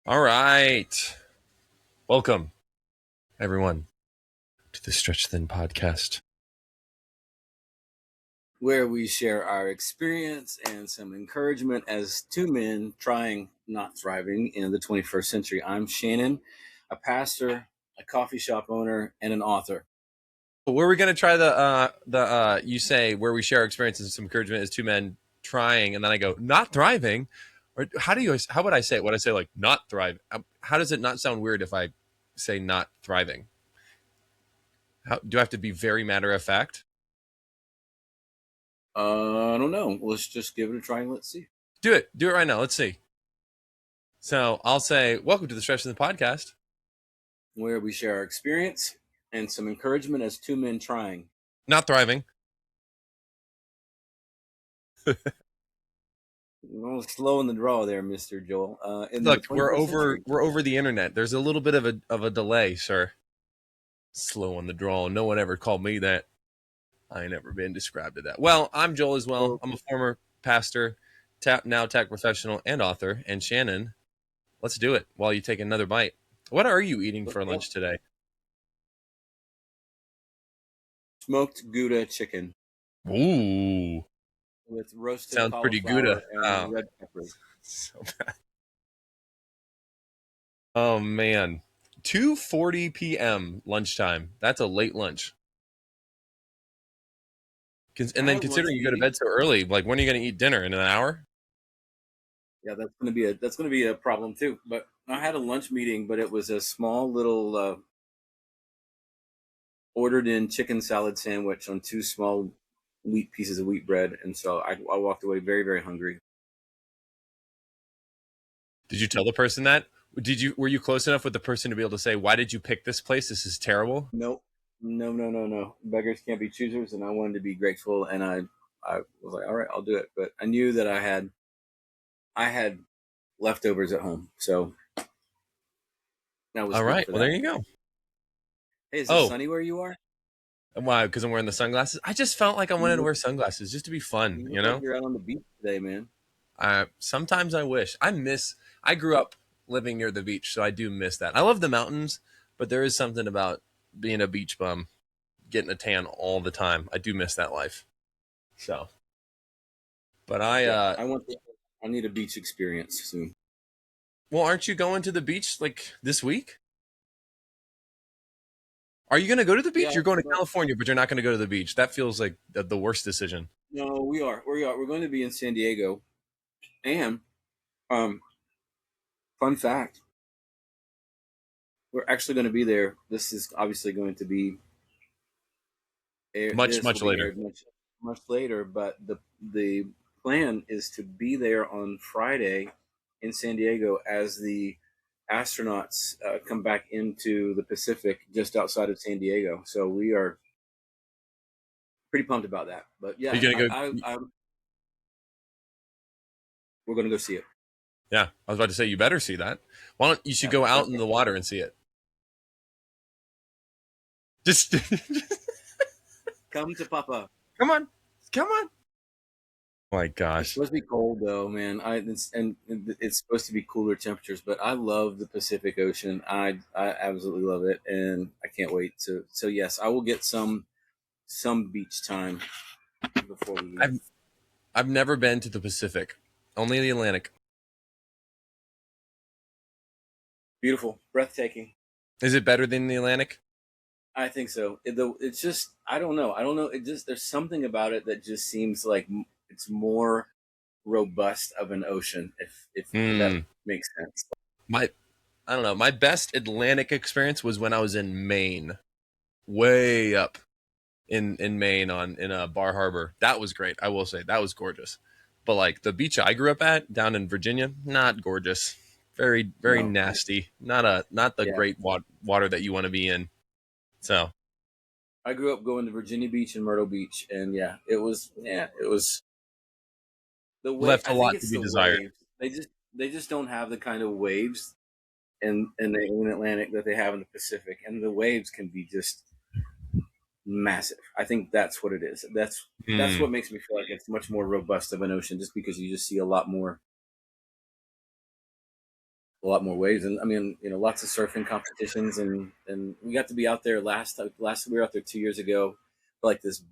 All right. Welcome, everyone, to the Stretch Thin podcast, where we share our experience and some encouragement as two men trying, not thriving, in the 21st century. I'm Shannon, a pastor, a coffee shop owner, and an author. Where we going to try the you say where we share our experiences and some encouragement as two men trying, and then I go not thriving, or how would I say it? Would I say like not thrive? How does it not sound weird if I say not thriving? How do I have to be very matter of fact? I don't know. Let's just give it a try and let's see. Do it right now. Let's see. So I'll say welcome to the Stretch Thin podcast, where we share our experience and some encouragement as two men trying. not thriving. Slow in the draw there, Mr. Joel. Look, we're over the internet. There's a little bit of a delay, sir. Slow on the draw. No one ever called me that. I ain't never been described as that. Well, I'm Joel as well. I'm a former pastor, now tech professional and author. And Shannon, let's do it while you take another bite. What are you eating for lunch today? Smoked Gouda chicken. Ooh. With roasted sounds pretty Gouda and red peppers. So bad. Oh man, 2:40 p.m. lunchtime. That's a late lunch. And then considering you go to bed so early, like when are you going to eat dinner? In an hour? Yeah, that's gonna be a problem too. But I had a lunch meeting, but it was a small little ordered in chicken salad sandwich on two small pieces of wheat bread, and so I walked away very, very hungry. Did you tell the person that? Were you close enough with the person to be able to say, why did you pick this place? This is terrible. Nope. No. Beggars can't be choosers, and I wanted to be grateful, and I was like, all right, I'll do it. But I knew that I had leftovers at home, so that was all right. Well, there you go. Hey, is it sunny where you are? Why? Because I'm wearing the sunglasses. I just felt like I wanted to wear sunglasses just to be fun. You know, like you're out on the beach today, man. Sometimes I wish. I grew up living near the beach, so I do miss that. I love the mountains, but there is something about being a beach bum, getting a tan all the time. I do miss that life. So, but I need a beach experience soon. Well, aren't you going to the beach like this week? Are you going to go to the beach? Yeah, you're going to California, but you're not going to go to the beach. That feels like the worst decision. No, we are. We're going to be in San Diego. And fun fact, we're actually going to be there. This is obviously going to be much later. Much later, but the plan is to be there on Friday in San Diego as the astronauts come back into the Pacific just outside of San Diego. So we are pretty pumped about that. But yeah, we're going to go see it. Yeah, I was about to say you better see that. Why don't you should go out in the water and see it? Just come to Papa. Come on. Oh my gosh. It's supposed to be cold though, man. It's supposed to be cooler temperatures, but I love the Pacific Ocean. I absolutely love it, and I can't wait to. So yes, I will get some beach time before we leave. I've never been to the Pacific, only the Atlantic. Beautiful, breathtaking. Is it better than the Atlantic? I think so. It's just I don't know. It just there's something about it that just seems like it's more robust of an ocean. If that makes sense. I don't know. My best Atlantic experience was when I was in Maine, way up in Maine in Bar Harbor. That was great. I will say that was gorgeous. But like the beach I grew up at down in Virginia, not gorgeous. Very nasty. Not the great water that you want to be in. So I grew up going to Virginia Beach and Myrtle Beach, and it was the left a lot to be desired. Waves. They just don't have the kind of waves in the Atlantic that they have in the Pacific, and the waves can be just massive. I think that's what it is. That's what makes me feel like it's much more robust of an ocean, just because you just see a lot more a lot more waves. And I mean, lots of surfing competitions, and we got to be out there last we were out there 2 years ago, for like this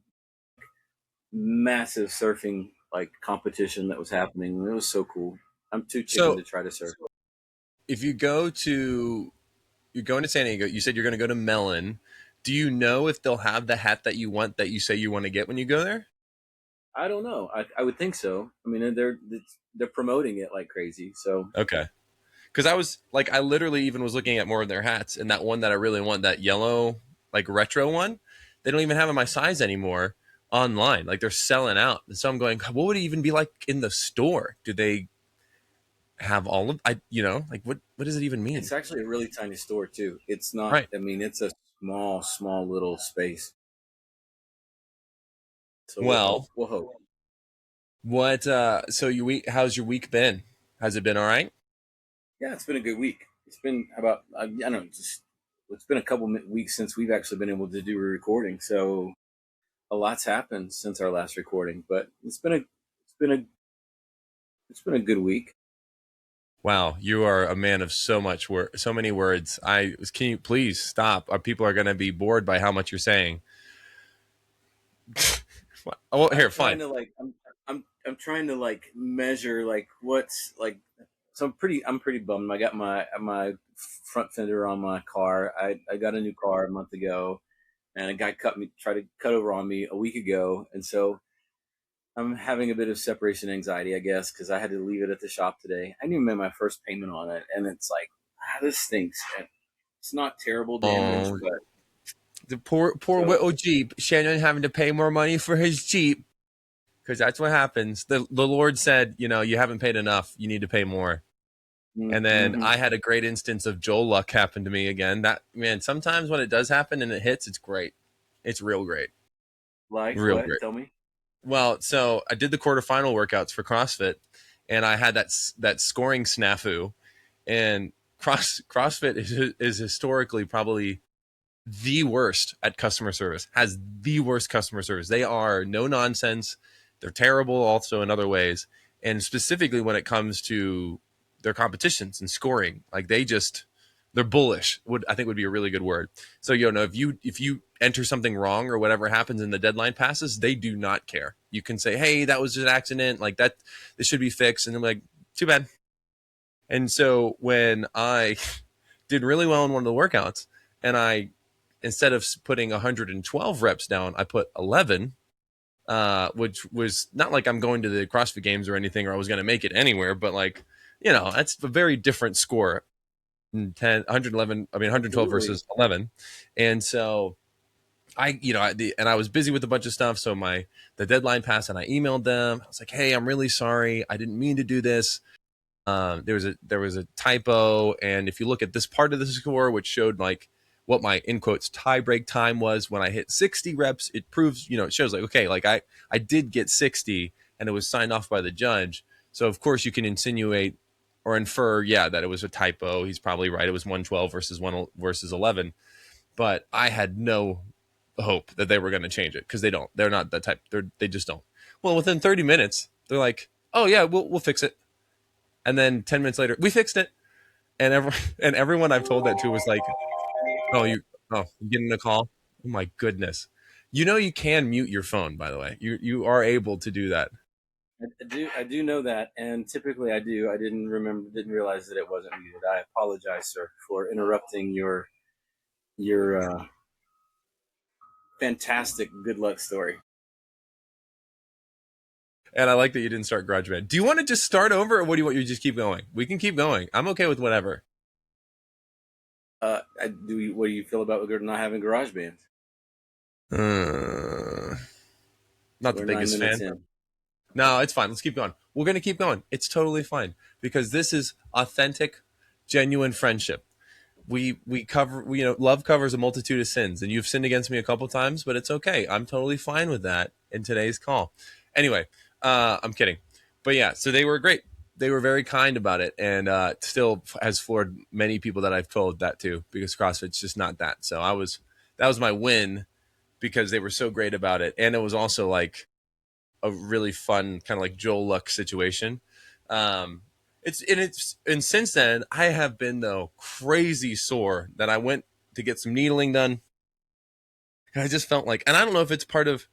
massive surfing like competition that was happening. And it was so cool. I'm too chicken So to try to surf. if you're going to San Diego, you said you're going to go to Mellon. Do you know if they'll have the hat that you want that you say you want to get when you go there? I don't know. I would think so. I mean, they're promoting it like crazy. So Okay. Because I was like, I literally even was looking at more of their hats, and that one that I really want, that yellow, like retro one, they don't even have in my size anymore online. Like they're selling out. And so I'm going, what would it even be like in the store? Do they have all of like what does it even mean? it's actually a really tiny store too. It's not. Right. I mean, it's a small little space. So we'll hope. Well, We'll hope. what so your week how's your week been? Has it been all right? Yeah, it's been a good week. It's been about I don't know, just it's been a couple weeks since we've actually been able to do a recording. So a lot's happened since our last recording, but been a it's been a good week. Wow, you are a man of so many words. Can you please stop? Our people are going to be bored by how much you're saying. Oh, I'm here, trying fine. to like I'm trying to like measure like what's like. So I'm pretty bummed. I got my front fender on my car. I got a new car a month ago, and a guy tried to cut over on me a week ago, and so I'm having a bit of separation anxiety, I guess, because I had to leave it at the shop today. I didn't even make my first payment on it, and it's like, this stinks. And it's not terrible damage, Oh, but the poor so little Jeep. Shannon having to pay more money for his Jeep because that's what happens. The Lord said, you haven't paid enough. You need to pay more. And then mm-hmm. I had a great instance of Joel luck happen to me again. That man, sometimes when it does happen and it hits, it's great. It's real great, Like real what? great. Tell me. Well, so I did the quarterfinal workouts for CrossFit, and I had that scoring snafu. And CrossFit is historically probably the worst at customer service. Has the worst customer service. They are no nonsense. They're terrible also in other ways, and specifically when it comes to their competitions and scoring, like they're bullish. Would be a really good word. So if you enter something wrong or whatever happens and the deadline passes, they do not care. You can say, "Hey, that was just an accident. Like that, this should be fixed," and they're like, "Too bad." And so when I did really well in one of the workouts, and I instead of putting 112 reps down, I put 11, which was not like I'm going to the CrossFit Games or anything, or I was going to make it anywhere, but like, that's a very different score. 111, I mean, 112 Absolutely. versus 11. And so and I was busy with a bunch of stuff. So the deadline passed and I emailed them. I was like, "Hey, I'm really sorry. I didn't mean to do this. There was a typo, and if you look at this part of the score, which showed like what my in quotes tie break time was when I hit 60 reps, it proves it shows like okay, like I did get 60, and it was signed off by the judge. So of course you can insinuate or infer, yeah, that it was a typo. He's probably right. It was 112 versus 11, but I had no hope that they were going to change it because they don't. They're not that type. They just don't. Well, within 30 minutes, they're like, "Oh yeah, we'll fix it." And then 10 minutes later, we fixed it. And and everyone I've told that to was like, "Oh, you getting a call? Oh my goodness!" You can mute your phone. By the way, you are able to do that. I do know that, and typically I do. I didn't realize that it wasn't muted. I apologize, sir, for interrupting your fantastic good luck story. And I like that you didn't start GarageBand. Do you want to just start over, or what do you want? You just keep going. We can keep going. I'm okay with whatever. What do you feel about not having garage bands? Uh, not the We're nine biggest minutes fan. in. No, it's fine. Let's keep going. We're gonna keep going. It's totally fine because this is authentic, genuine friendship. We cover love covers a multitude of sins, and you've sinned against me a couple times, but it's okay. I'm totally fine with that in today's call. Anyway, I'm kidding, but yeah, so they were great. They were very kind about it, and still has floored many people that I've told that to, because CrossFit's just not that. So that was my win, because they were so great about it, and it was also like a really fun kind of like Joel Luck situation. Um, And since then I have been though crazy sore that I went to get some needling done. And I just felt like, and I don't know if it's part of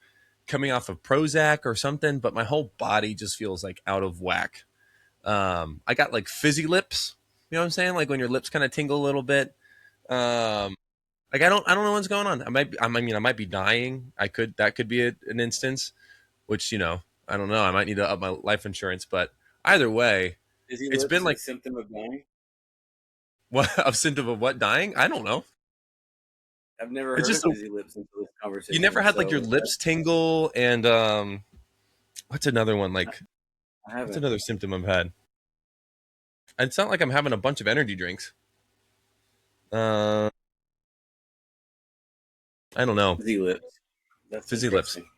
coming off of Prozac or something, but my whole body just feels like out of whack. I got like fizzy lips. You know what I'm saying? Like when your lips kind of tingle a little bit. Um, like I don't know what's going on. I mean, I might be dying. That could be an instance, which I don't know. I might need to up my life insurance, but either way, Dizzy it's been lips, a like symptom of dying? what a symptom of what dying? I don't know. I've never It's heard just of dizzy lips until this you never conversation, had like your so lips tingle and what's another one like I what's haven't. another symptom I've had? It's not like I'm having a bunch of energy drinks. Uh, I don't know. Dizzy lips. That's Fizzy lips. interesting.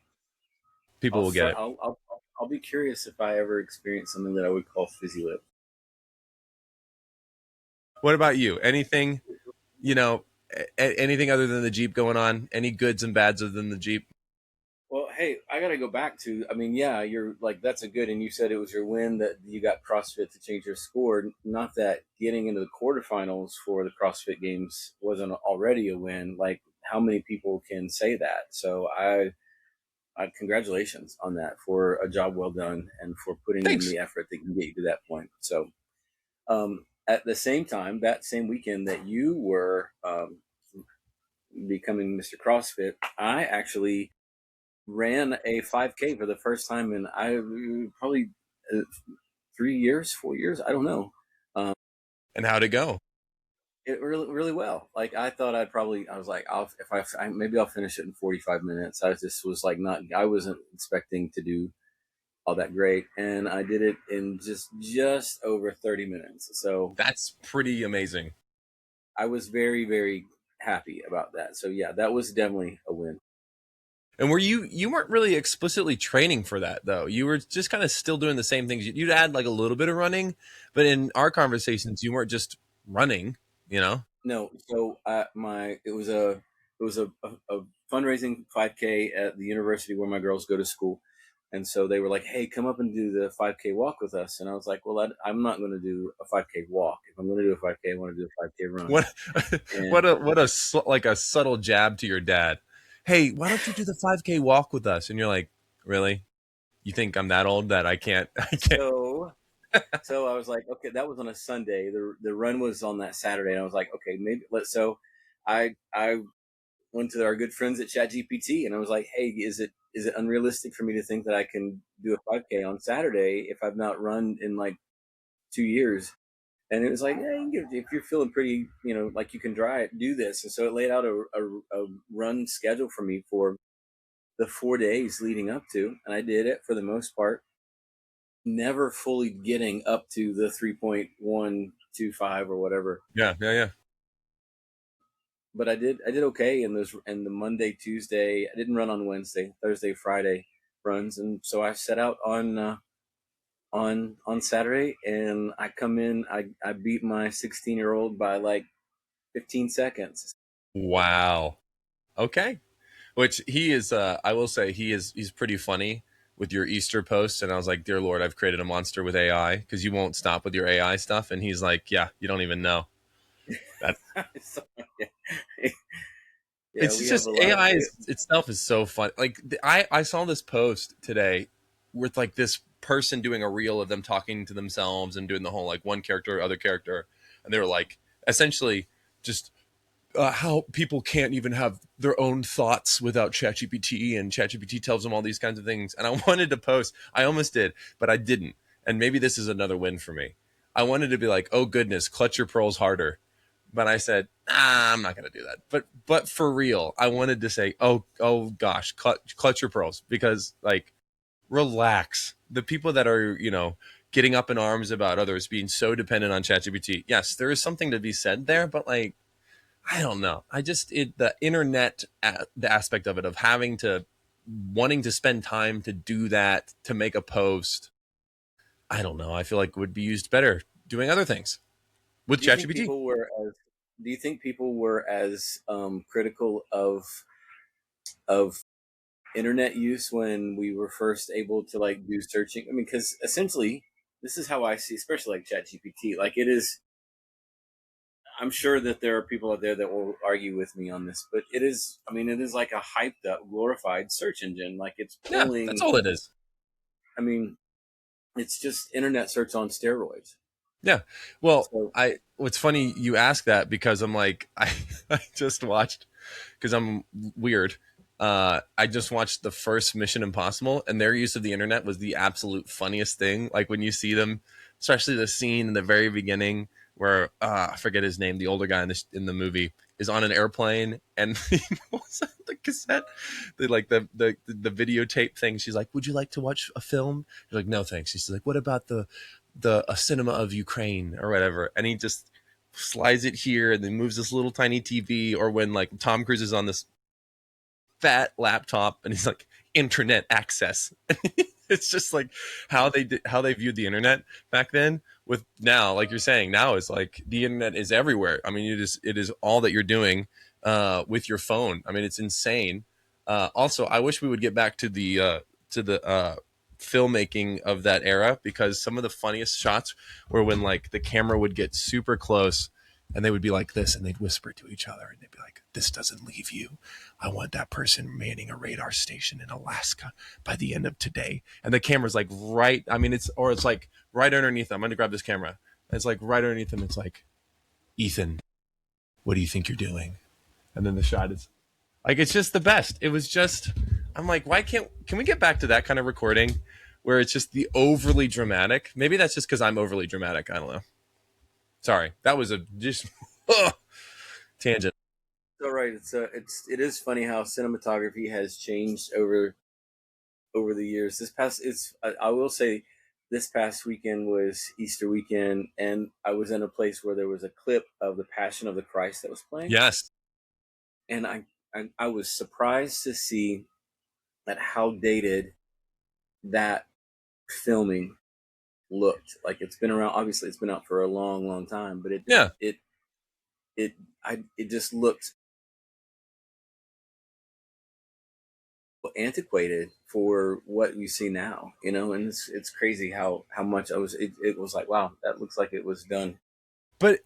People will get it. I'll be curious if I ever experience something that I would call fizzy lips. What about you? Anything, you know, anything other than the Jeep going on? Any goods and bads other than the Jeep? Well, hey, I got to go back to. I mean, yeah, you're like that's a good, and you said it was your win that you got CrossFit to change your score. Not that getting into the quarterfinals for the CrossFit Games wasn't already a win. Like, how many people can say that? So I congratulations on that for a job well done and for putting in Thanks. the effort that can get you to that point. So, at the same time, that same weekend that you were becoming Mr. CrossFit, I actually ran a 5K for the first time in I probably 3 years, 4 years. I don't know. Um, And how'd it go? it really, really well. Like I thought I was like, maybe I'll finish it in 45 minutes. I just was like, I wasn't expecting to do all that great. And I did it in just over 30 minutes. So That's pretty amazing. I was very, very happy about that. So yeah, that was definitely a win. And were you weren't really explicitly training for that though. You were just kind of still doing the same things. You'd add like a little bit of running, but in our conversations, you weren't just running. You know. No, so it was a fundraising 5K at the university where my girls go to school, and so they were like, "Hey, come up and do the 5K walk with us." And I was like, "Well, I'm not going to do a 5K walk. If I'm going to do a 5K, I want to do a 5K run." What And what a like a subtle jab to your dad. Hey, why don't you do the 5K walk with us? And you're like, really? You think I'm that old that I can't? I can't. so so I was like, okay, that was on a Sunday. The run was on that Saturday, and I was like, okay, maybe let's. So I went to our good friends at ChatGPT, and I was like, "Hey, is it unrealistic for me to think that I can do a 5K on Saturday if I've not run in like 2 years?" And it was like, "Yeah, if you're feeling pretty, like you can do this." And so it laid out a run schedule for me for the 4 days leading up to, and I did it for the most part. Never fully getting up to the 3.125 or whatever, Yeah, yeah, yeah. but I did okay in those, and the Monday, Tuesday. I didn't run on Wednesday, Thursday, Friday runs, and so I set out on Saturday, and I come in. I beat my 16-year-old by like 15 seconds. Wow. Okay. Which he is. I will say he is. He's pretty funny with your Easter posts, and I was like, dear Lord, I've created a monster with AI because you won't stop with your AI stuff. And he's like, yeah, you don't even know that. So, yeah, yeah, It's we have just a lot of. AI itself is so fun. Like I saw this post today with like this person doing a reel of them talking to themselves and doing the whole like one character, other character, and they were like essentially just how people can't even have their own thoughts without ChatGPT, and ChatGPT tells them all these kinds of things. And I wanted to post, I almost did, but I didn't. And maybe this is another win for me. I wanted to be like, oh goodness, clutch your pearls harder. But I said, I'm not going to do that. But for real, I wanted to say, oh gosh, clutch your pearls because like relax. The people that are getting up in arms about others being so dependent on ChatGPT. Yes, there is something to be said there, but like I don't know. The internet, the aspect of it, of having to, wanting to spend time to do that, to make a post. I don't know. I feel like it would be used better doing other things with Do you think ChatGPT. people were as? Do you think people were as critical of internet use when we were first able to like do searching? I mean, because essentially this is how I see, especially like ChatGPT. Like it is, I'm sure that there are people out there that will argue with me on this, but it is, I mean, it is like a hyped up, glorified search engine. Like it's Yeah, that's pulling, all it is. I mean, it's just internet search on steroids. Yeah. Well, So, what's funny you ask that because I'm like, I just watched, because I'm weird. I just watched the first Mission Impossible, and their use of the internet was the absolute funniest thing. Like when you see them, especially the scene in the very beginning where I forget his name, the older guy in the movie is on an airplane, and what's that, the cassette, the videotape thing. She's like, "Would you like to watch a film?" You're like, "No, thanks." She's like, "What about the a cinema of Ukraine or whatever?" And he just slides it here and then moves this little tiny TV. Or when like Tom Cruise is on this fat laptop and he's like, internet access. It's just like how they viewed the internet back then. With now, like you're saying, now it's like the internet is everywhere. I mean, it is all that you're doing with your phone. I mean, it's insane. Also, I wish we would get back to the filmmaking of that era, because some of the funniest shots were when like the camera would get super close and they would be like this and they'd whisper to each other and they'd be like, "This doesn't leave you. I want that person manning a radar station in Alaska by the end of today." And the camera's like right, I mean, it's like right underneath them. I'm gonna grab this camera. And it's like right underneath them. It's like, "Ethan, what do you think you're doing?" And then the shot is like, it's just the best. It was just, I'm like, can we get back to that kind of recording where it's just the overly dramatic? Maybe that's just because I'm overly dramatic. I don't know. Sorry, that was a just tangent. all right, it is funny how cinematography has changed over the years. This past, I will say, this past weekend was Easter weekend, and I was in a place where there was a clip of the Passion of the Christ that was playing, Yes. and I was surprised to see at how dated that filming looked. Like it's been around. Obviously, it's been out for a long, long time, but Yeah. it just looked antiquated for what you see now. You know, and it's crazy how much it was like, wow, that looks like it was done. But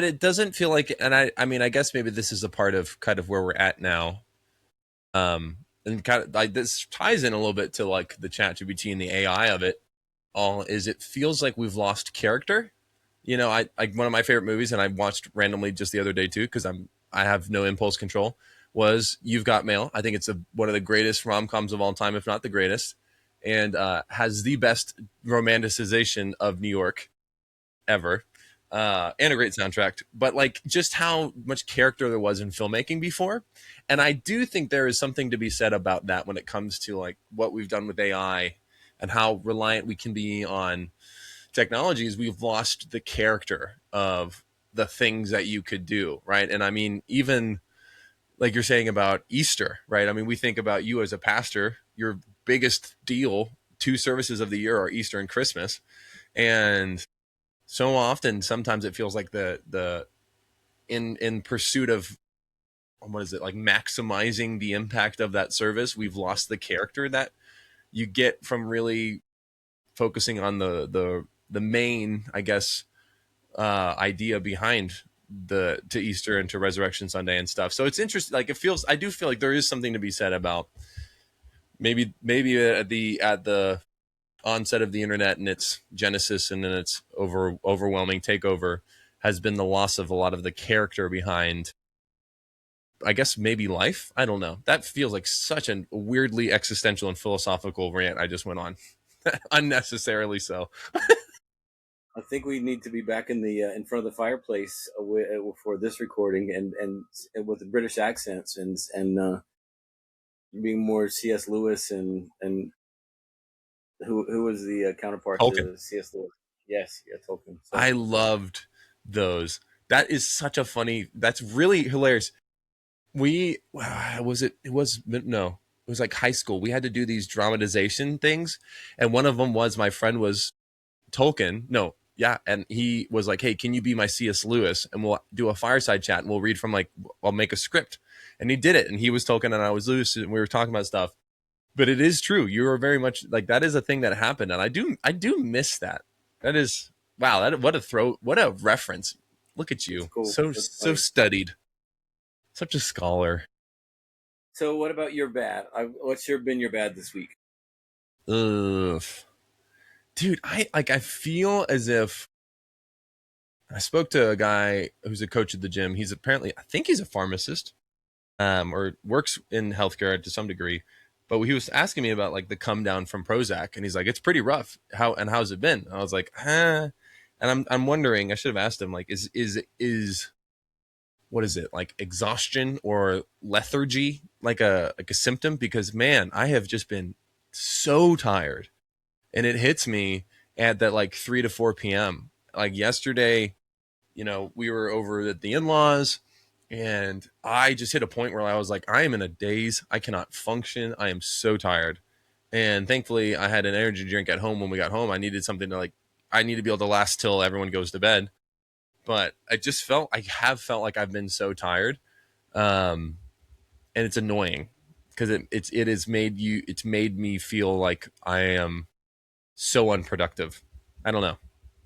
it doesn't feel like, and I mean, I guess maybe this is a part of kind of where we're at now. And kind of like this ties in a little bit to like the chat GPT and the AI of it all, is it feels like we've lost character. You know, I like one of my favorite movies, and I watched randomly just the other day too, because I have no impulse control, was You've Got Mail. I think it's one of the greatest rom-coms of all time, if not the greatest, and has the best romanticization of New York ever, and a great soundtrack. But like just how much character there was in filmmaking before, and I do think there is something to be said about that when it comes to like what we've done with AI and how reliant we can be on technologies. We've lost the character of the things that you could do, right? And I mean, even like you're saying about Easter, right? I mean, we think about you as a pastor, your biggest deal, two services of the year are Easter and Christmas. And so often, sometimes it feels like the in pursuit of, what is it, like maximizing the impact of that service, we've lost the character that you get from really focusing on the main, I guess, idea behind the to Easter and to Resurrection Sunday and stuff. So it's interesting. Like it feels, I do feel like there is something to be said about maybe at the onset of the internet and its genesis and then its overwhelming takeover has been the loss of a lot of the character behind, I guess, maybe life. I don't know. That feels like such a weirdly existential and philosophical rant I just went on, unnecessarily so. I think we need to be back in front of the fireplace for this recording, and with the British accents and being more C.S. Lewis and who was the counterpart Tolkien. to C.S. Lewis? Yes, yeah, Tolkien. So I loved those. That is such a funny. That's really hilarious. We was it. It was no. It was like high school. We had to do these dramatization things, and one of them was my friend was Tolkien. No, yeah, and he was like, "Hey, can you be my C.S. Lewis?" And we'll do a fireside chat, and we'll read from like I'll make a script, and he did it, and he was Tolkien, and I was Lewis, and we were talking about stuff. But it is true. You are very much like that is a thing that happened, and I do miss that. That is wow. That what a reference. Look at It's you, cool. It's so funny. studied, such a scholar. So, what about your bad? What's been your bad this week? Ugh, dude, I feel as if I spoke to a guy who's a coach at the gym. He's apparently, I think he's a pharmacist, or works in healthcare to some degree. But he was asking me about like the come down from Prozac, and he's like, "It's pretty rough. How's it been?" And I was like, "Huh." And I'm wondering. I should have asked him like, is what is it like exhaustion or lethargy like a symptom? Because man, I have just been so tired, and it hits me at that like 3 to 4 p.m. Like yesterday, we were over at the in-laws, and I just hit a point where I was like, I am in a daze. I cannot function. I am so tired. And thankfully I had an energy drink at home when we got home. I needed something to like I need to be able to last till everyone goes to bed. But I have felt like I've been so tired. Um and it's annoying because it's made me feel like I am so unproductive. I don't know.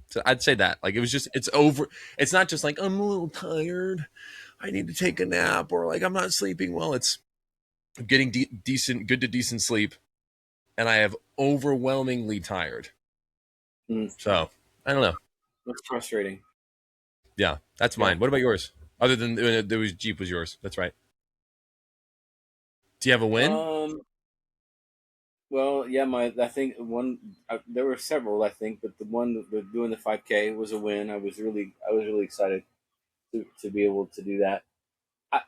So I'd say that like it's over. It's not just like I'm a little tired. I need to take a nap or like I'm not sleeping well. It's getting good to decent sleep, and I have overwhelmingly tired. Mm, So I don't know. that's frustrating. Yeah, that's Yeah. mine. What about yours? Other than there was Jeep was yours. That's right. Do you have a win? Um. Well, yeah. I think there were several. I think, but the one that doing the 5K was a win. I was really excited to be able to do that. I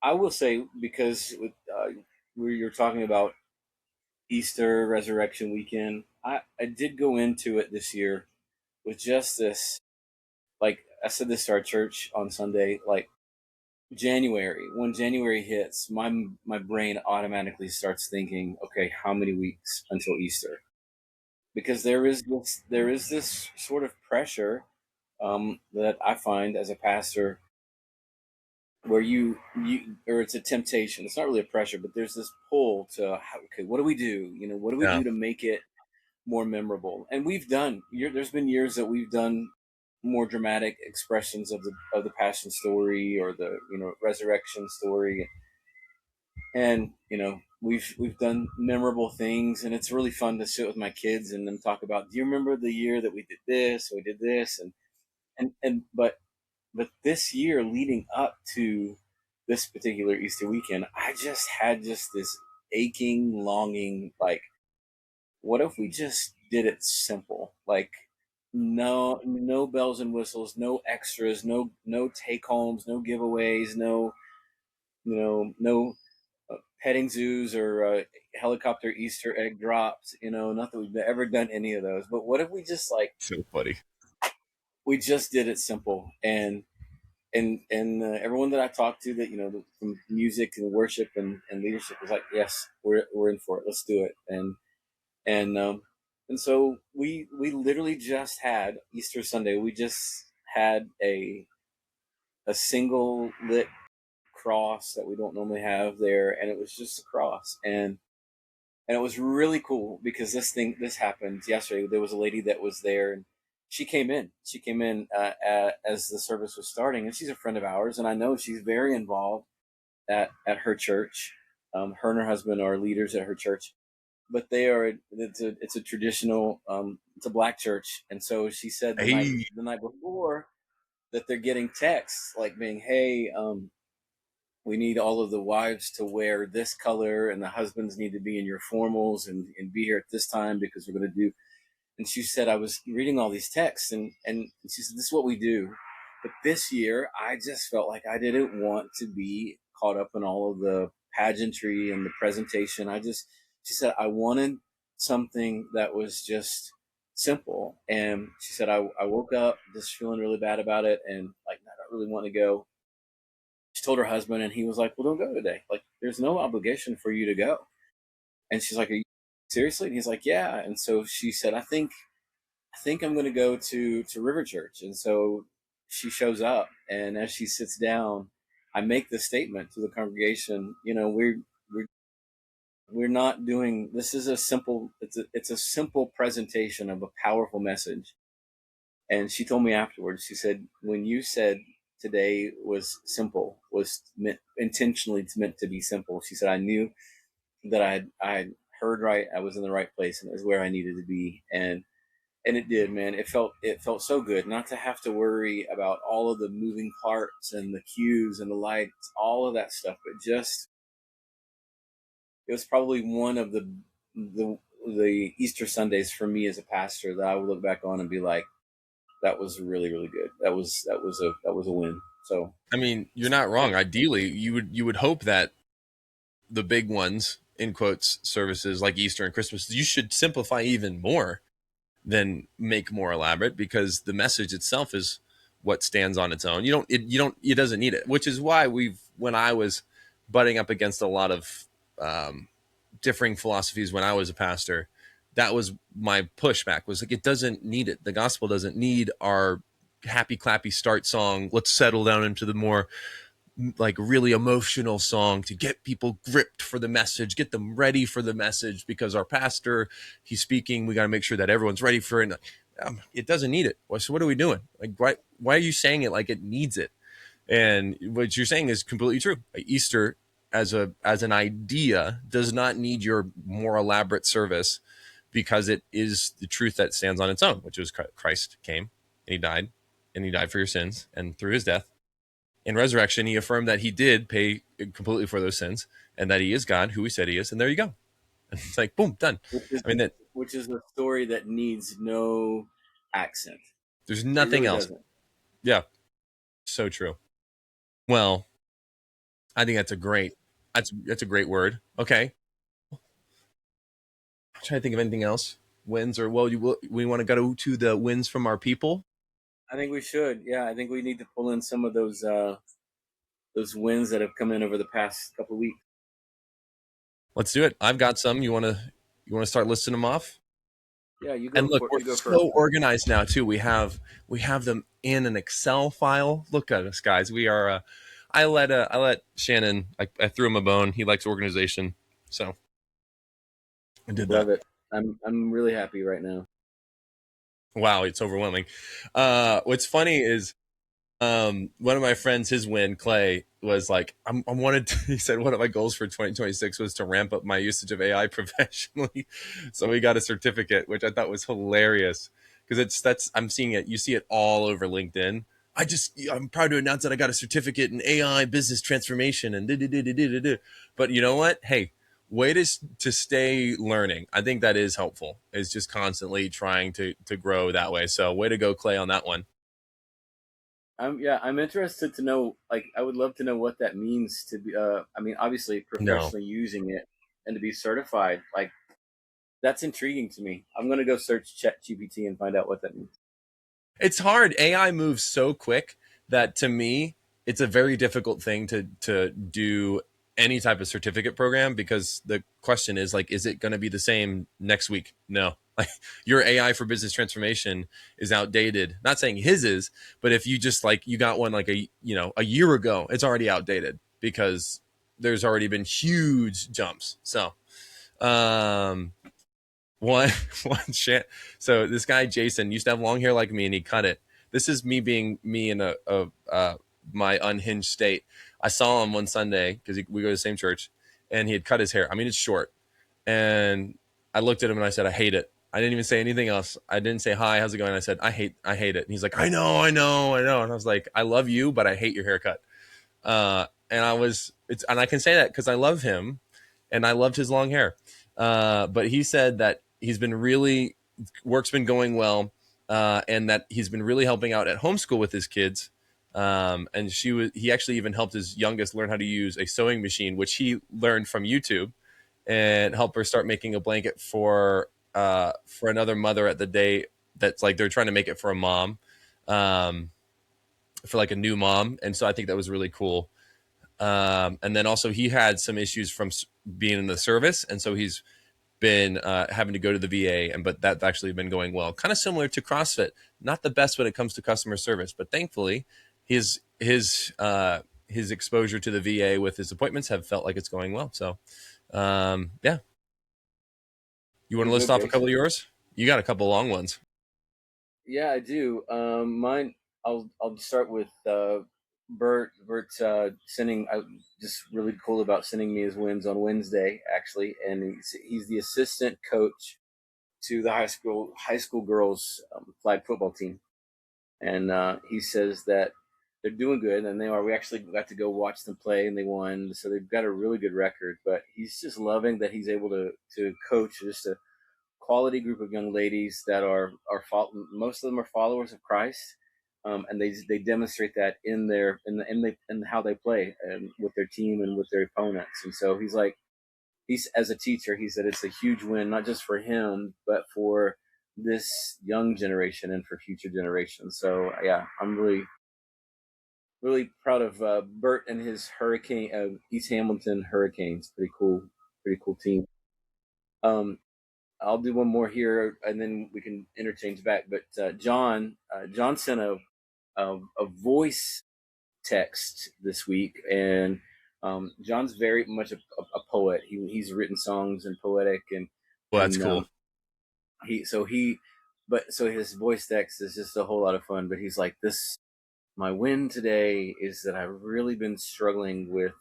I will say because where you're talking about Easter Resurrection Weekend, I did go into it this year with just this. Like I said this to our church on Sunday. Like when January hits, my brain automatically starts thinking, okay, how many weeks until Easter? Because there is this sort of pressure that I find as a pastor where you or it's a temptation. It's not really a pressure, but there's this pull to okay, what do we do? What do we Yeah, do to make it more memorable? And there's been years that we've done more dramatic expressions of the passion story or the resurrection story, and we've done memorable things, and it's really fun to sit with my kids and them talk about, do you remember the year that we did this, we did this, and but this year leading up to this particular Easter weekend, I just had just this aching longing, like, what if we just did it simple? Like, no bells and whistles, no extras, no take homes, no giveaways, no petting zoos or helicopter Easter egg drops. Not that we've ever done any of those, but what if we just like so funny. we just did it simple? And everyone that I talked to, that from music and worship and leadership, was like, yes, we're in for it. Let's do it. And so we literally just had Easter Sunday. We just had a single lit cross that we don't normally have there, and it was just a cross, and it was really cool because this happened yesterday. There was a lady that was there, and she came in as the service was starting, and she's a friend of ours, and I know she's very involved at her church. Her and her husband are leaders at her church, but it's a traditional, it's a black church, and so she said Hey, the night before that they're getting texts like being, hey, we need all of the wives to wear this color, and the husbands need to be in your formals and be here at this time because we're going to do. And she said, I was reading all these texts, and she said, this is what we do. But this year, I just felt like I didn't want to be caught up in all of the pageantry and the presentation. She said, I wanted something that was just simple. And she said, I woke up just feeling really bad about it and like not really wanting to go. She told her husband, and he was like, well, don't go today. Like, there's no obligation for you to go. And she's like, are you seriously? And he's like, yeah. And so she said, I think I'm going to go to River Church. And so she shows up, and as she sits down, I make the statement to the congregation, we're we're not doing this. Is a simple, it's a simple presentation of a powerful message. And she told me afterwards, she said, when you said today was simple, was meant intentionally meant to be simple, she said, I knew that I heard right, I was in the right place, and it was where I needed to be. And it did, man. It felt so good not to have to worry about all of the moving parts and the cues and the lights, all of that stuff, but just it was probably one of the the Easter Sundays for me as a pastor that I would look back on and be like, that was really really good. That was a win. So I mean, you're not wrong. Ideally, you would hope that the big ones in quotes services like Easter and Christmas, you should simplify even more than make more elaborate, because the message itself is what stands on its own. It doesn't need it, which is why when I was butting up against a lot of differing philosophies when I was a pastor, that was my pushback, was like, it doesn't need it. The gospel doesn't need our happy clappy start song. Let's settle down into the more like really emotional song to get people gripped for the message, get them ready for the message, because our pastor, he's speaking, we got to make sure that everyone's ready for it. It doesn't need it. So what are we doing? Like, why are you saying it like it needs it? And what you're saying is completely true. Easter as an idea does not need your more elaborate service, because it is the truth that stands on its own, which is Christ came and he died for your sins, and through his death in resurrection, he affirmed that he did pay completely for those sins, and that he is God, who he said he is. And there you go. It's like, boom, done. which is I mean, that which is a story that needs no accent. there's It nothing really else. doesn't. Yeah, so true. Well, I think that's a great word. Okay, I'm trying to think of anything else. Wins, or we want to go to the wins from our people. I think we should. Yeah, I think we need to pull in some of those wins that have come in over the past couple of weeks. Let's do it. I've got some. You want to start listing them off? Yeah, And look, we're you go first. so organized now too. We have them in an Excel file. Look at us, guys. We are. I let Shannon. I threw him a bone. He likes organization, so I did that. Love it. I'm really happy right now. Wow, it's overwhelming. What's funny is one of my friends, his win, Clay, was like, I wanted to, he said, one of my goals for 2026 was to ramp up my usage of AI professionally. So we got a certificate, which I thought was hilarious, because I'm seeing it. You see it all over LinkedIn. I'm proud to announce that I got a certificate in AI business transformation and but you know what? Hey, way to stay learning. I think that is helpful. Is just constantly trying to grow that way. So way to go, Clay, on that one. I'm interested to know. Like, I would love to know what that means to be. I mean, obviously, No, professionally using it and to be certified. Like, that's intriguing to me. I'm gonna go search ChatGPT and find out what that means. it's hard. AI moves so quick that, to me, it's a very difficult thing to do any type of certificate program, because the question is, like, is it going to be the same next week? No. Like, your AI for business transformation is outdated. Not saying his is, but if you just, like, you got one like a year ago, it's already outdated, because there's already been huge jumps. So, um one one shit. So this guy Jason used to have long hair like me, and he cut it. This is me being me in my unhinged state. I saw him one Sunday because we go to the same church, and he had cut his hair. I mean, it's short, and I looked at him and I said, I hate it. I didn't even say anything else. I didn't say hi, how's it going? I said, I hate it. And he's like, I know, I know, I know. And I was like, I love you, but I hate your haircut. And I can say that because I love him, and I loved his long hair. But he said that work's been going well, and that he's been really helping out at homeschool with his kids. And he actually even helped his youngest learn how to use a sewing machine, which he learned from YouTube, and helped her start making a blanket for another mother at the day, that's like they're trying to make it for a mom, um, for like a new mom. And so I think that was really cool. And then also he had some issues from being in the service, and so he's been having to go to the VA, but that's actually been going well. Kind of similar to CrossFit, not the best when it comes to customer service, but thankfully his exposure to the VA with his appointments have felt like it's going well. So yeah, you want Very to list good, off a couple Jason. of yours? You got a couple long ones. Yeah, I do. Mine. I'll start with Bert. Bert's sending. Just really cool about sending me his wins on Wednesday, actually, and he's the assistant coach to the high school girls flag football team, and he says that they're doing good, and they are. We actually got to go watch them play, and they won, so they've got a really good record. But he's just loving that he's able to coach just a quality group of young ladies that most of them are followers of Christ, and they demonstrate that in how they play and with their team and with their opponents. And so he's as a teacher, he said it's a huge win not just for him but for this young generation and for future generations. So yeah, I'm really proud of Bert and his Hurricane East Hamilton Hurricanes. Pretty cool team. Um, I'll do one more here, and then we can interchange back. But John sent a voice text this week, and John's very much a poet. He's written songs and poetic, Well, that's and cool. he so he, but so his voice text is just a whole lot of fun. But he's like, this my win today is that I've really been struggling with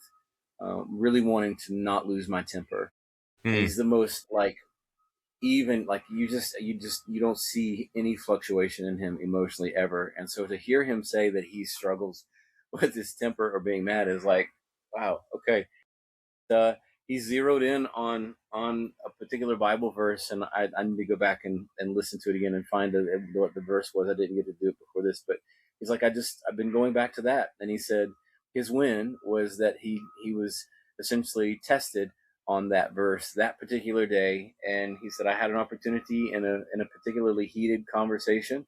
really wanting to not lose my temper, and Hmm. he's the most like even like you don't see any fluctuation in him emotionally ever. And so to hear him say that he struggles with his temper or being mad is like, wow, okay. uh, he zeroed in on a particular Bible verse, and I need to go back and listen to it again and find what the verse was. I didn't get to do it before this, but he's like, I've been going back to that, and he said his win was that he was essentially tested on that verse that particular day, and he said I had an opportunity in a particularly heated conversation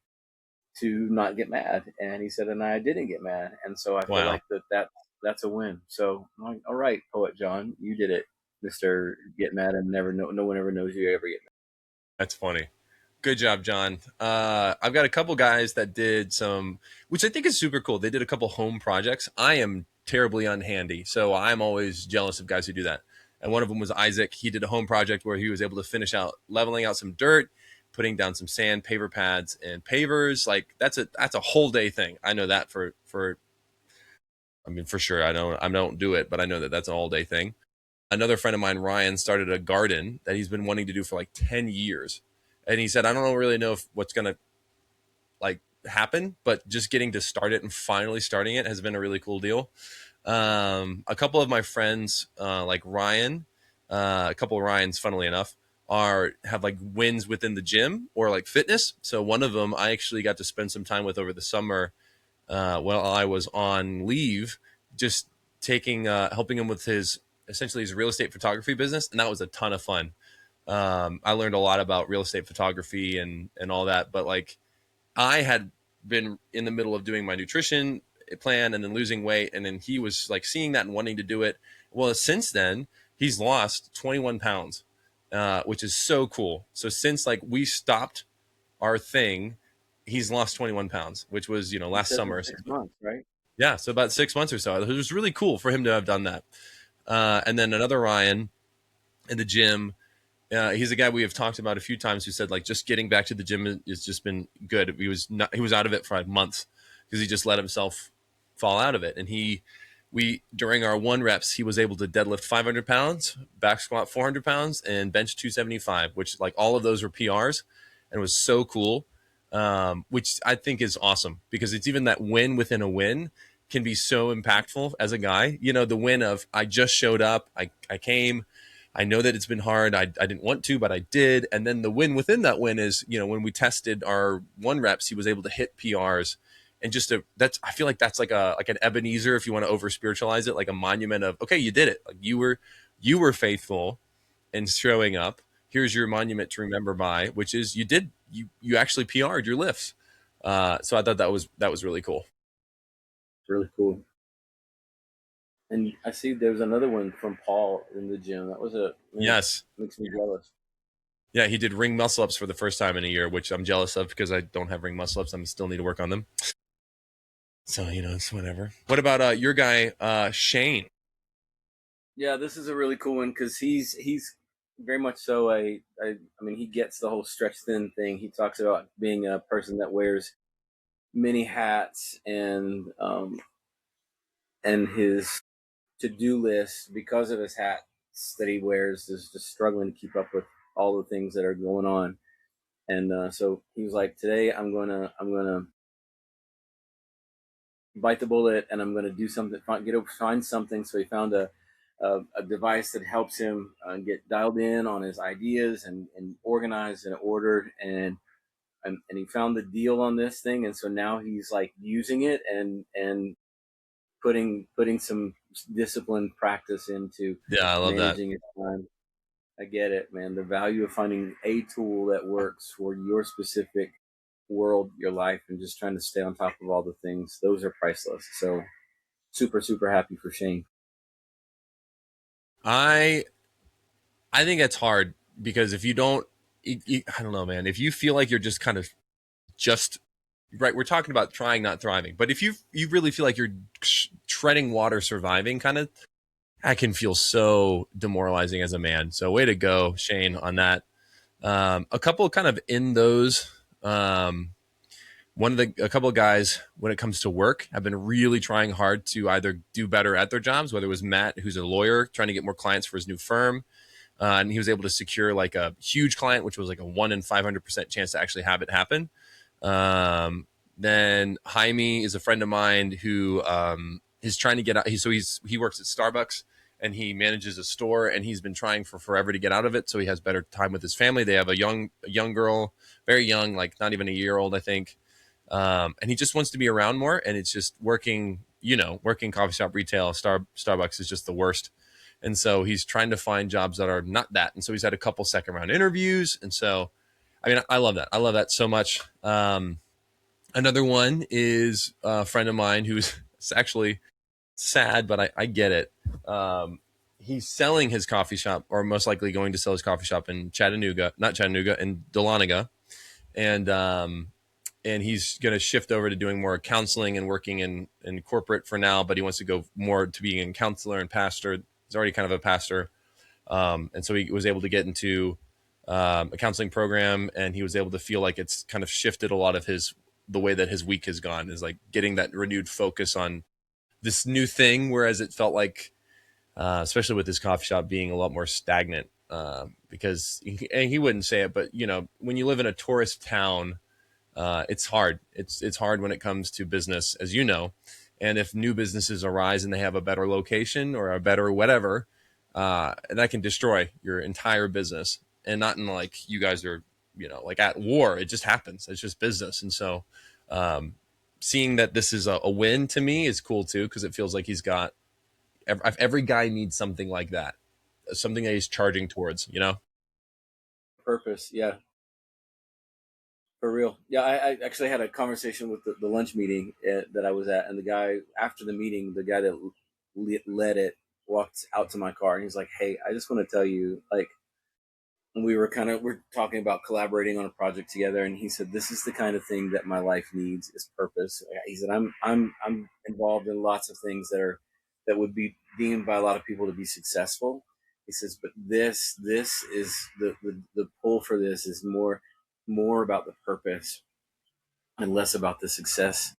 to not get mad, and he said, and I didn't get mad, and so I feel Wow. like that's a win. So I'm like, all right, poet John, you did it, Mister Get Mad and never know. No one ever knows you ever get That's funny. Good job, John. I've got a couple guys that did some, which I think is super cool. They did a couple home projects. I am terribly unhandy, so I'm always jealous of guys who do that. And one of them was Isaac. He did a home project where he was able to finish out leveling out some dirt, putting down some sand, paver pads, and pavers. Like that's a whole day thing. I know that for I mean for sure. I don't do it, but I know that that's an all day thing. Another friend of mine, Ryan, started a garden that he's been wanting to do for like 10 years. And he said, I don't really know if what's going to like happen, but just getting to start it and finally starting it has been a really cool deal. A couple of my friends, like Ryan, a couple of Ryans, funnily enough, are have like wins within the gym or like fitness. So one of them I actually got to spend some time with over the summer while I was on leave, just taking helping him with his essentially his real estate photography business, and that was a ton of fun. I learned a lot about real estate photography and all that, but like I had been in the middle of doing my nutrition plan and then losing weight, and then he was like seeing that and wanting to do it. Well, since then he's lost 21 pounds, which is so cool. So since like we stopped our thing, he's lost 21 pounds, which was He last says in summer. So 6 months, right? yeah, so about 6 months or so. It was really cool for him to have done that. And then another Ryan in the gym. He's a guy we have talked about a few times who said like just getting back to the gym has just been good. He was out of it for like months because he just let himself fall out of it. And we during our one reps he was able to deadlift 500 pounds, back squat 400 pounds, and bench 275, which like all of those were PRs, and it was so cool. Which I think is awesome because it's even that win within a win can be so impactful as a guy. The win of I just showed up, I came, I know that it's been hard. I didn't want to, but I did. And then the win within that win is, when we tested our one reps, he was able to hit PRs. And that's I feel like that's like an Ebenezer, if you want to over spiritualize it, like a monument of, okay, you did it. Like you were faithful in showing up. Here's your monument to remember by, which is you actually PR'd your lifts. So I thought that was really cool. It's really cool. And I see there's another one from Paul in the gym. That was a man, Yes. makes me jealous. Yeah, he did ring muscle ups for the first time in a year, which I'm jealous of because I don't have ring muscle ups. I still need to work on them. So it's whatever. What about your guy Shane? Yeah, this is a really cool one because he's very much so. I mean, he gets the whole stretch thin thing. He talks about being a person that wears many hats, and his to-do list, because of his hats that he wears, is just struggling to keep up with all the things that are going on. And so he was like, today I'm gonna bite the bullet, and I'm gonna do something, find something. So he found a device that helps him get dialed in on his ideas, and organized and ordered, and he found the deal on this thing, and so now he's like using it, and putting some disciplined practice into Yeah, I love that. managing his time. I get it, man. The value of finding a tool that works for your specific world, your life, and just trying to stay on top of all the things, those are priceless. So super, super happy for Shane. I I think it's hard because if you don't, I don't know, man. If you feel like you're just kind of just right, we're talking about trying, not thriving. But if you really feel like you're treading water, surviving, kind of, that can feel so demoralizing as a man. So way to go, Shane, on that. A couple kind of in those. One of the a couple of guys when it comes to work have been really trying hard to either do better at their jobs. Whether it was Matt, who's a lawyer, trying to get more clients for his new firm, and he was able to secure like a huge client, which was like a 1 in 500% chance to actually have it happen. Um, then Jaime is a friend of mine who is trying to get out. He works at Starbucks and he manages a store, and he's been trying for forever to get out of it so he has better time with his family. They have a young girl, very young, like not even a year old, I think. And he just wants to be around more. And it's just working, working coffee shop retail. Starbucks is just the worst. And so he's trying to find jobs that are not that. And so he's had a couple second round interviews. And so, I mean, I love that. I love that so much. Another one is a friend of mine who's it's actually sad, but I get it. He's selling his coffee shop, or most likely going to sell his coffee shop in Chattanooga, not Chattanooga, in Dahlonega. And he's going to shift over to doing more counseling and working in corporate for now, but he wants to go more to being a counselor and pastor. He's already kind of a pastor. And so he was able to get into a counseling program, and he was able to feel like it's kind of shifted a lot of the way that his week has gone, is like getting that renewed focus on this new thing. Whereas it felt like, especially with his coffee shop being a lot more stagnant, because and he wouldn't say it, but when you live in a tourist town, it's hard. It's hard when it comes to business, as you know. And if new businesses arise and they have a better location or a better whatever, that can destroy your entire business. And not in like you guys are, like at war. It just happens. It's just business. And so, um, seeing that this is a win to me is cool too, because it feels like he's got every guy needs something like that, something that he's charging towards. Purpose, yeah, for real. Yeah, I actually had a conversation with the lunch meeting that I was at, and the guy after the meeting, the guy that led it, walked out to my car, and he's like, "Hey, I just want to tell you, like, we're talking about collaborating on a project together, and he said this is the kind of thing that my life needs, is purpose." He said, I'm involved in lots of things that would be deemed by a lot of people to be successful. He says, but this is the pull for this is more about the purpose and less about the success.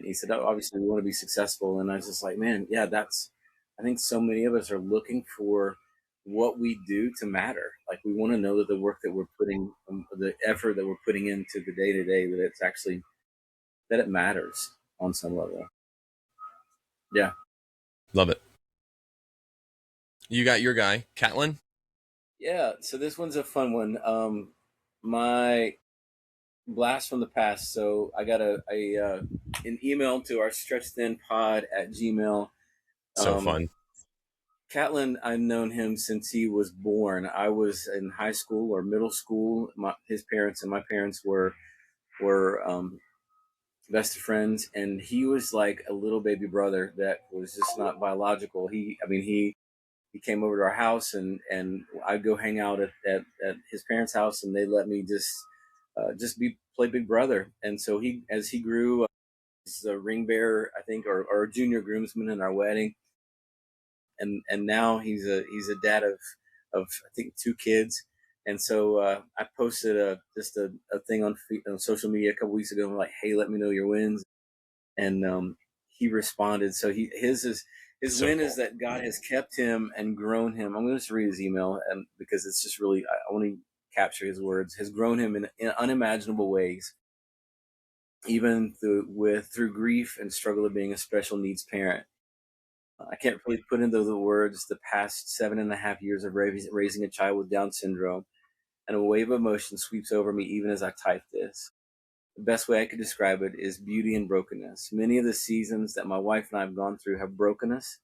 And he said, oh, obviously we want to be successful. And I was just like, man, yeah, I think so many of us are looking for what we do to matter. Like we want to know that the work that we're putting, the effort that we're putting into the day to day, that it's actually, that it matters on some level. Yeah. Love it. You got your guy, Catlin. Yeah. So this one's a fun one. My blast from the past. So I got an email to our stretch thin pod at Gmail. So Um, fun. Catlin, I've known him since he was born. I was in high school or middle school. His parents and my parents were best of friends, and he was like a little baby brother that was just not biological. He came over to our house, and I'd go hang out at his parents' house, and they let me just be play big brother. And so he as he grew, he's a ring bearer, I think, or a junior groomsman in our wedding, and now he's a dad of I think 2 kids. And so I posted just a thing on social media a couple weeks ago. I'm like, hey, let me know your wins. And he responded. So his So win cool. is that God has kept him and grown him. I'm going to just read his email, and because it's just really I want to capture his words. Has grown him in unimaginable ways, even through grief and struggle of being a special needs parent. I can't really put into the words the past 7.5 years of raising a child with Down syndrome, and a wave of emotion sweeps over me even as I type this. The best way I could describe it is beauty and brokenness. Many of the seasons that my wife and I have gone through have broken us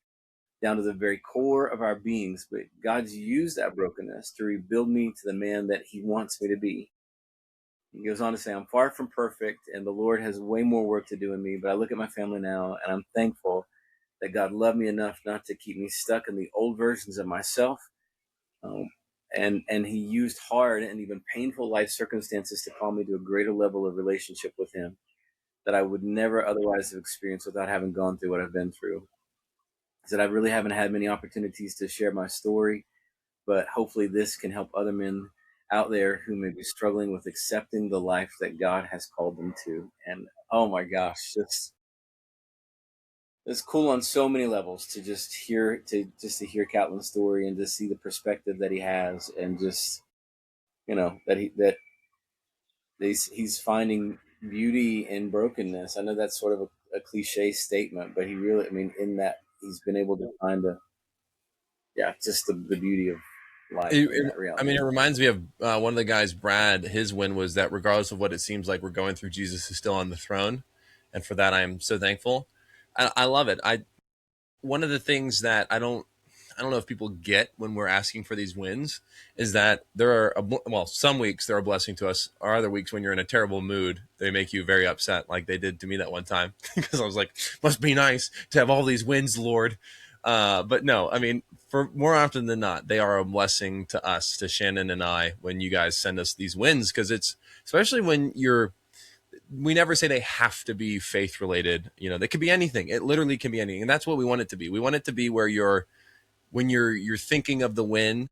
down to the very core of our beings, but God's used that brokenness to rebuild me to the man that He wants me to be. He goes on to say, I'm far from perfect, and the Lord has way more work to do in me, but I look at my family now, and I'm thankful that God loved me enough not to keep me stuck in the old versions of myself. Um, and He used hard and even painful life circumstances to call me to a greater level of relationship with Him that I would never otherwise have experienced without having gone through what I've been through. I said I really haven't had many opportunities to share my story, but hopefully this can help other men out there who may be struggling with accepting the life that God has called them to. And oh my gosh, it's cool on so many levels to hear Catlin's story and to see the perspective that he has, and just that he's finding beauty in brokenness. I know that's sort of a cliche statement, but he really, I mean, in that he's been able to find just the beauty of life in that I reality. mean, it reminds me of one of the guys, Brad. His win was that regardless of what it seems like we're going through, Jesus is still on the throne, and for that I am so thankful. I love it. I One of the things that I don't know if people get when we're asking for these wins is that there are well, some weeks they're a blessing to us, or other weeks when you're in a terrible mood they make you very upset, like they did to me that one time because I was like, must be nice to have all these wins, Lord. But no, I mean, for more often than not, they are a blessing to us, to Shannon and I, when you guys send us these wins, because it's especially when you're we never say they have to be faith related. You know, they could be anything. It literally can be anything, and that's what we want it to be. We want it to be where you're thinking of the win,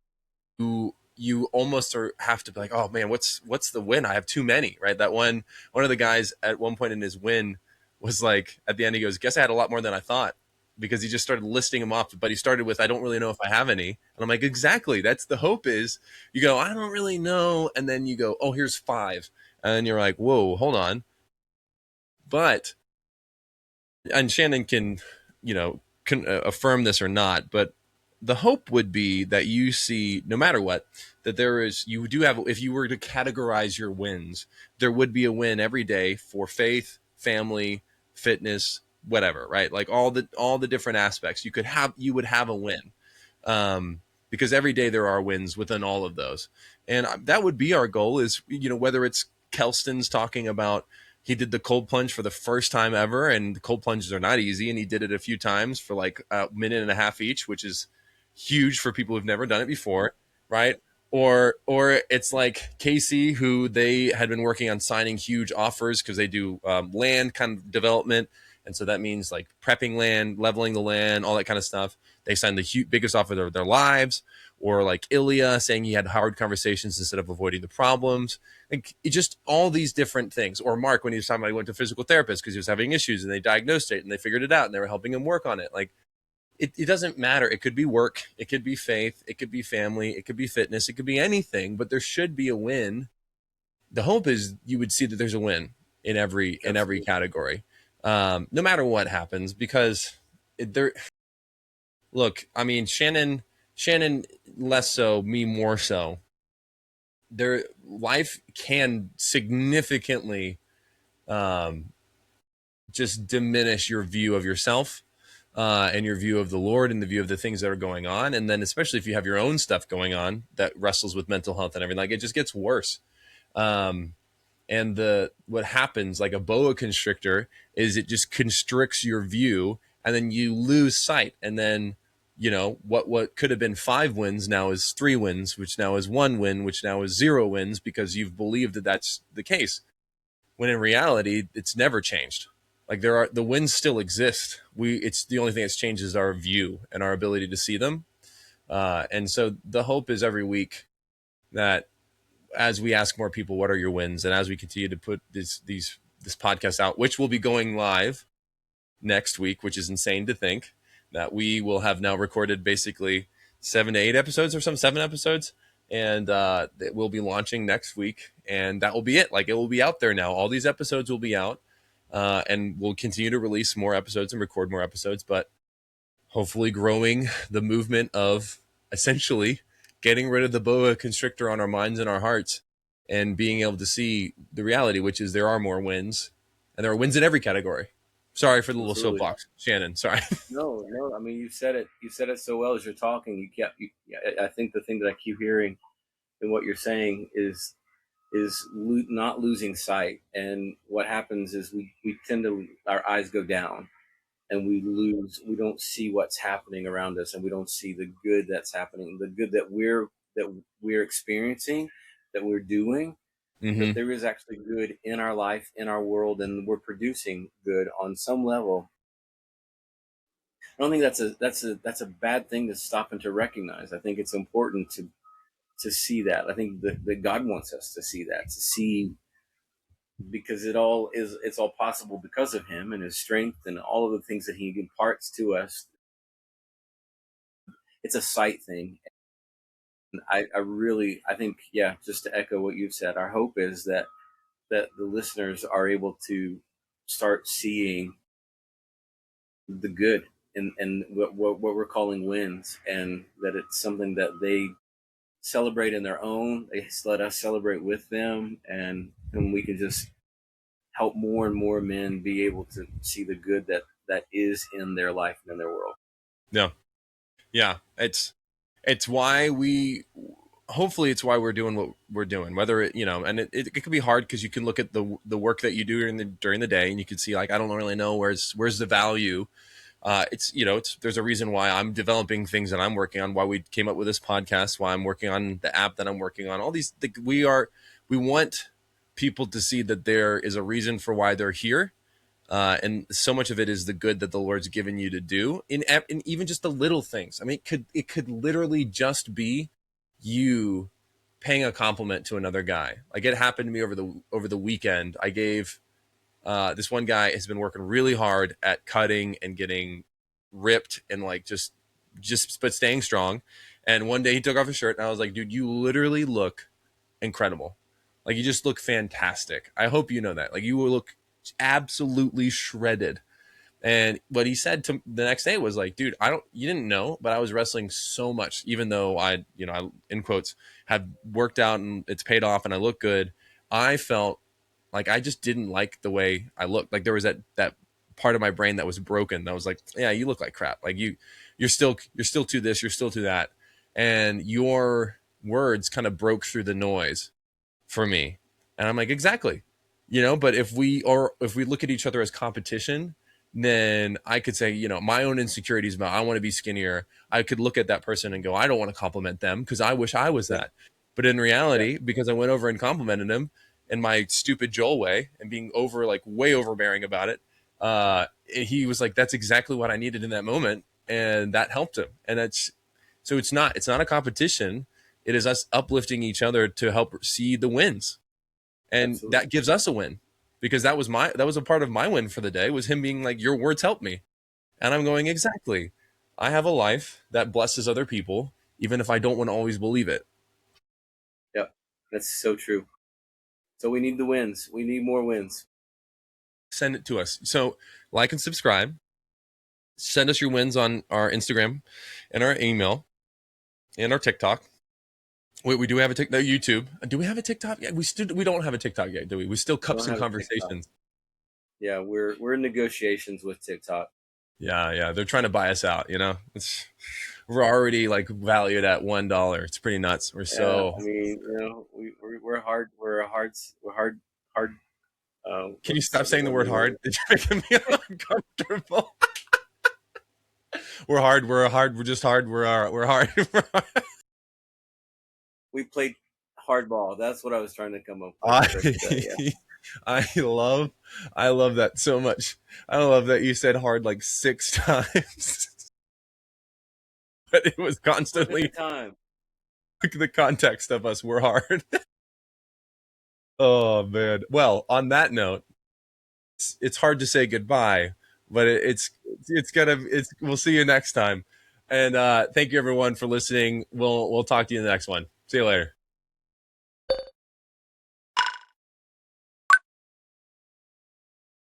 you almost have to be like, oh man, what's the win? I have too many, right? That one of the guys at one point in his win was like, at the end he goes, guess I had a lot more than I thought, because he just started listing them off, but he started with, I don't really know if I have any. And I'm like, exactly, that's the hope. Is you go, I don't really know, and then you go, oh, here's five, and then you're like, whoa, hold on. But and Shannon can, can affirm this or not, but the hope would be that you see, no matter what, that you do have, if you were to categorize your wins, there would be a win every day for faith, family, fitness, whatever, right? Like all the different aspects you would have a win. Because every day there are wins within all of those. And that would be our goal is, whether it's Kelston's talking about, he did the cold plunge for the first time ever, and the cold plunges are not easy, and he did it a few times for like a minute and a half each, which is huge for people who've never done it before, right? Or it's like Casey, who they had been working on signing huge offers because they do land kind of development, and so that means like prepping land, leveling the land, all that kind of stuff. They signed the biggest offer of their lives. Or like Ilya saying he had hard conversations instead of avoiding the problems. Like it just all these different things. Or Mark, when he was talking about, he went to physical therapist because he was having issues, and they diagnosed it and they figured it out and they were helping him work on it. Like it doesn't matter. It could be work, it could be faith, it could be family, it could be fitness, it could be anything, but there should be a win. The hope is you would see that there's a win in every Absolutely. category, no matter what happens, because there. Look, I mean, Shannon less so, me more so. Their life can significantly um, just diminish your view of yourself, and your view of the Lord, and the view of the things that are going on. And then, especially if you have your own stuff going on that wrestles with mental health and everything, like it just gets worse. Um, and the what happens, like a boa constrictor, is it just constricts your view, and then you lose sight. And then, what could have been 5 wins now is 3 wins, which now is 1 win, which now is 0 wins, because you've believed that that's the case, when in reality it's never changed. Like the wins still exist. We It's the only thing that's changed is our view and our ability to see them. And so the hope is every week that as we ask more people, what are your wins? And as we continue to put this podcast out, which will be going live next week, which is insane to think that we will have now recorded basically 7 to 8 episodes or some 7 episodes. And it will be launching next week. And that will be it. Like, it will be out there now. All these episodes will be out. And we'll continue to release more episodes and record more episodes. But hopefully growing the movement of essentially getting rid of the boa constrictor on our minds and our hearts and being able to see the reality, which is there are more wins and there are wins in every category. Sorry for the little Absolutely. soapbox, Shannon. Sorry. No, no. I mean, you said it. You said it so well as you're talking. You kept. I think the thing that I keep hearing in what you're saying is not losing sight. And what happens is we tend to, our eyes go down, and we don't see what's happening around us, and we don't see the good that's happening, the good that we're experiencing, that we're doing. That Mm-hmm. there is actually good in our life, in our world, and we're producing good on some level. I don't think that's a bad thing to stop and to recognize. I think it's important to see that. I think that God wants us to see that, to see, because it's all possible because of him and his strength and all of the things that he imparts to us. It's a sight thing. And I think, yeah, just to echo what you've said, our hope is that the listeners are able to start seeing the good and what we're calling wins, and that it's something that they celebrate in their own. They let us celebrate with them, and we can just help more and more men be able to see the good that is in their life and in their world. Yeah. Yeah. It's why we hopefully it's why we're doing what we're doing, whether it, and it can be hard because you can look at the work that you do during the day and you can see, like, I don't really know where's the value. It's there's a reason why I'm developing things that I'm working on, why we came up with this podcast, why I'm working on the app that I'm working on. All these, we want people to see that there is a reason for why they're here, and so much of it is the good that the Lord's given you to do in even just the little things. I mean, it could literally just be you paying a compliment to another guy. Like, it happened to me over the weekend. I gave this one guy has been working really hard at cutting and getting ripped and, like, just but staying strong. And one day he took off his shirt and I was like, dude, you literally look incredible. Like, you just look fantastic. I hope you know that. Like, you will look absolutely shredded. And what he said to the next day was like, dude, you didn't know, but I was wrestling so much, even though I, in quotes, have worked out and it's paid off and I look good. I felt like I just didn't like the way I looked. Like, there was that part of my brain that was broken. That was like, yeah, you look like crap. Like, you're still to this, you're still to that. And your words kind of broke through the noise for me. And I'm like, exactly. But if we look at each other as competition, then I could say, my own insecurities about I want to be skinnier. I could look at that person and go, I don't want to compliment them because I wish I was Yeah, that. But in yeah, reality, because I went over and complimented him in my stupid Joel way and being way overbearing about it, he was like, that's exactly what I needed in that moment. And that helped him. And it's not a competition. It is us uplifting each other to help see the wins, and absolutely. that gives us a win, because that was a part of my win for the day, was him being like, your words help me. And I'm going, exactly. I have a life that blesses other people, even if I don't want to always believe it. Yeah, that's so true. So we need the wins. We need more wins. Send it to us. So, like and subscribe. Send us your wins on our Instagram and our email and our TikTok. We do have a TikTok, YouTube. Do we have a TikTok? Yeah, we don't have a TikTok yet, do we? We still We cups don't and have a TikTok. conversations. Yeah, we're in negotiations with TikTok. Yeah, yeah. They're trying to buy us out, we're already like valued at $1. It's pretty nuts. We're Yeah, so I mean, we're hard. We're hard. Hard. Can you What's stop saying the the word new word? hard? It's making me uncomfortable. We're hard. We're hard. We're just hard. We're hard. We played hardball. That's what I was trying to come up with I, for today. Yeah. I love I love that so much. I love that you said hard like 6 times. but it was One at a constantly time. the context of us were hard. Oh man. Well, on that note, it's hard to say goodbye, but it's gonna it's we'll see you next time. And thank you everyone for listening. We'll talk to you in the next one. See you later.